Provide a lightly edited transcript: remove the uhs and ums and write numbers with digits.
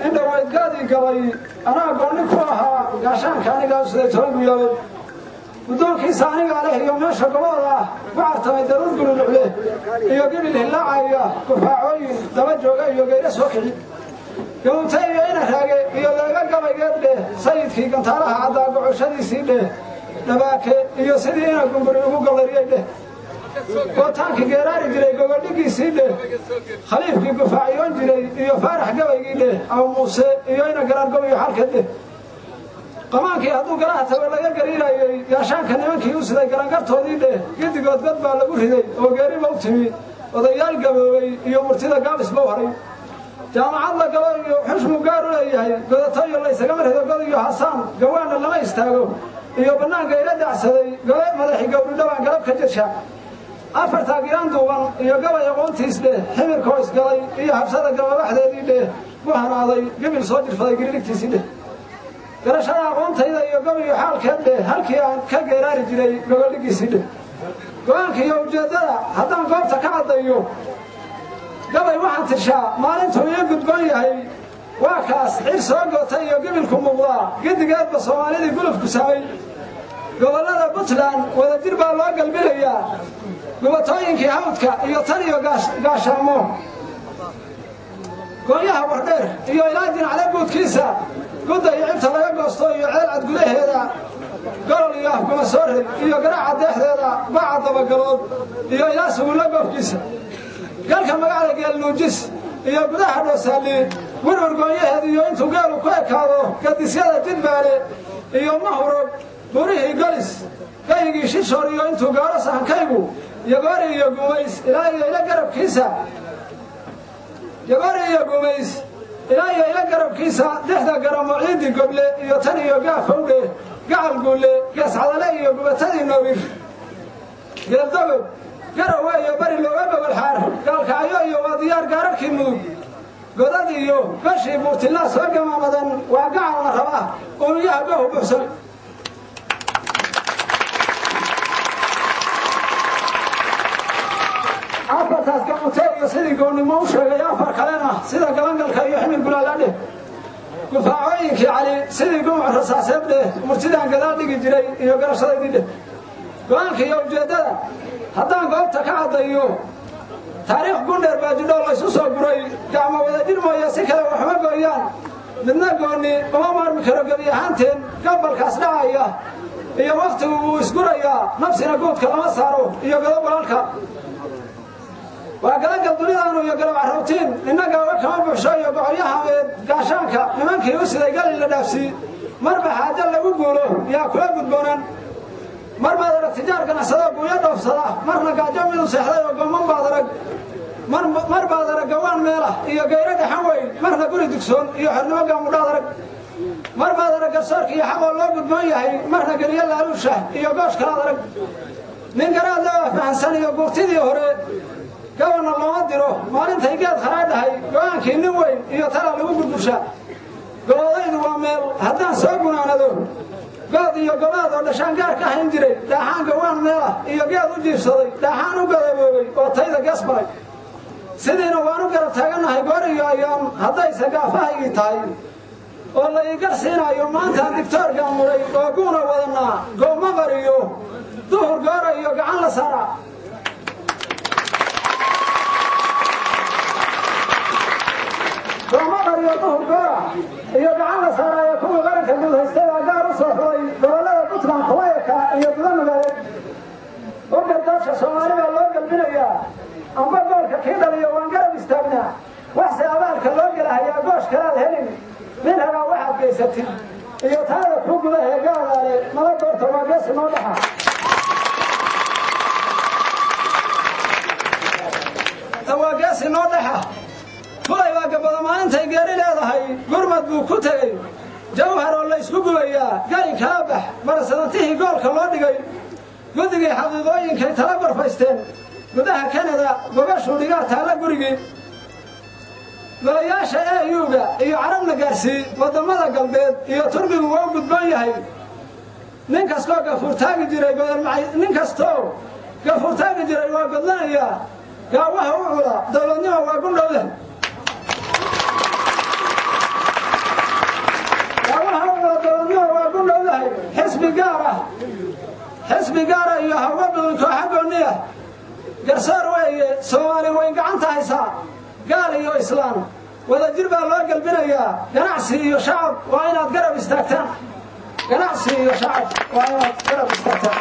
إنه ويتقاضي قبي أنا أقول لك فوها عشان كان يقول سيتون ويقول ودون كيساني عليه يوم يشرب الله بعرض ما يدرون يقولون عليه يقول له لا عيا كفاعي توجه يقول سوكي يوم تيجي يقول قبي قال له سيد في قنطارها عذاب عشري سيده نباك يسدينا قنبريو قلريه وتانك جراري جري قولي سيده خليفك قفاعيون جري يفارح قوي له أو موسى يوينا قرار قوي حركته قمانك هذو قراءته ولا يقرينا ياشان كان يمكن يوسد قران قرطه له قد قد بالله قريده وقري موتمي وضيال قوي يوم ارتدى قابس بوهري جامع الله قالوا حشم قاروا ليه قد الله يسقمر هذا قالوا حسان قوانا لما يستاقوا يوبنان قيل دعسدي قال مدحي قولوا دوان قلب كجرشا أفر تاقيان دوان يقوى يقول تيسده حمر كويس قالي إيا حبسادة قوى بحدي له وهنا عضي قبل صوجر فضي قريلك تيسده قرشنا أقول تيدا يقوى يحال كده هل كيان كقراري جري قول لك يسده قوانك يوجد حتى قوبتك عضيو قوى واحد ترشا ما انتو يقود قوي وكاس عرس وقوتي قبلكم الله قد قاد بصومالي يقولوا في كساوي قولنا بطلان وذا ديربا الله قلبي ليا قوتوينك هاودك يطري وقاشامو قوياها وردير iyo ilaajin على قودكيسا قد يعبت الله يقوستو يعيل عد قليه هذا قالوا لي يحكم السوري iyo قراعة ديحديدا بعض دبقلود iyo ilaاسو لقوفكيسا قالك مقالة قال نوجيس iyo gudaha dhoosaalii warwargooyaheediyo intuu gaalu ku ekaado gadisyada jidbaale iyo mahurog burihii galis gaygii shishoor iyo intuu gaaro sahankaygu yagoori iyo gumays ilaa iyo ila garabkiisa yagoori iyo gumays ilaa iyo ila garabkiisa dexda garamo ciidii goble iyo tan iyo gaafowdhe gacal guule geescadale iyo gubatadii noobir geeldogob garowe iyo bari looga gogolxaar gaalkacyo iyo waa diyaar gaararkii mudug godad iyo gashii buurtilaa soo gamaamadan waa gacal la rabaa uunyaha gahu buxsan afartaas gamutee iyo sidii goonnimo u sheegay afar kalena sida galangalka iyo ximil gulaalaadheh gufaacooyinkii cali sidii gumuc rasaaseed dheh murtidaan gadaal dhigi jiray iyo garashadaydii dheh go-aanka iyo ujeeddada haddaan goobta ka caddayo taariikh gundheer baa jidhoo laysu soo guray gacmo wadajir mooya si kale waxma gooyaan midna goonni uma maarmi karo gebi ahaanteen gabalkaas dhacaya iyo wakhtigu wuu isgurayaa nafsina guudka lama saaro iyo gado walaalka waa galangal dunidaanu iyo galab carrawtiin innaga wa kama buuxsho iyo boqoryaha gaashaanka nimankii u siday galin la dhaafsii marba xaajo lagu guulo yaa kula gudboonaan mar baad arag tijaar ganacsado guuyo dhoofsada marna gaajo midu seexday oo gomman baad arag mar baad arag gawaan meelah iyo gayro dhaxan weyn marna guri dugsoon iyo xornimo gaamudhaad arag mar baad arag garsoorka iyo xaqoo loo gudboon yahay marna geliyo laaluusha iyo goosh kalaad arag nin garaad loo fahansan iyo guurtidii hore gabanna looma diro maalintay geed kharaadhahay go-aankii nin weyn iyo tala lagu gurgursha goboodaydu waa meel haddaan soo gunaanado good iyo gobaad oo dhashaan gaar ka hayn jiray dhaaxaan gawaan meelah iyo geed u jiibsaday dhaaxaan u gadaboobay oo tayda gees baray sidiina waanu garab taagannahay goor iyo ayaam haddayse gaafahaygii tahay oo la ii garsiinayo maantaan digtoorkaan mudhay oo guuna wadannaa gooma qariyo duhur goora iyo gacan la sara gooma qariyo duhur goora iyo gacan la saaraayo kuwii qaranka guud haystay aa gaar u soo xuday gobollada puntland kuwayaka iyo guda magaaleed oo gardaasha soomaali baa loo galbinayaa amba goolka kii dhaliyo waan garab istaagnaa waxse abaalka loo gelahayaa goosh kalaad helin nin rabaa waxaad gaysatid iyo taada ku gudahee gaadaale nala doorta waa geesi noo dhaxa waa geesi noo dhaxa fulay waa gabada maalintay geeri leedahay gurmad buu ku tegey jawhar oo la isku gubayaa gari kaa bax barasadantihii goolka loo dhigay guddigii xaqiiqooyinkay tala gorfaysteen gudaha kanada gobashuu dhigaa taalla gurigii golayaasha EUga iyo carabna gaarsii waddamada galbeed iyo turkigu waa u gudboon yahay nin kastoo gafuurtaagi jiray nin kastoo gafuurtaagi jiray waa godlanayaa gaawaha u cula dowladnimo waa gundhowda حسب قارة يهوّد كحقونية قرصار وين سوالي وين قعنت هيسا قال يو إسلام ولا جرب الله قلبنا يا جناعسي يا شعب وين أتقرب استكتان جناعسي يا شعب وين أتقرب استكتان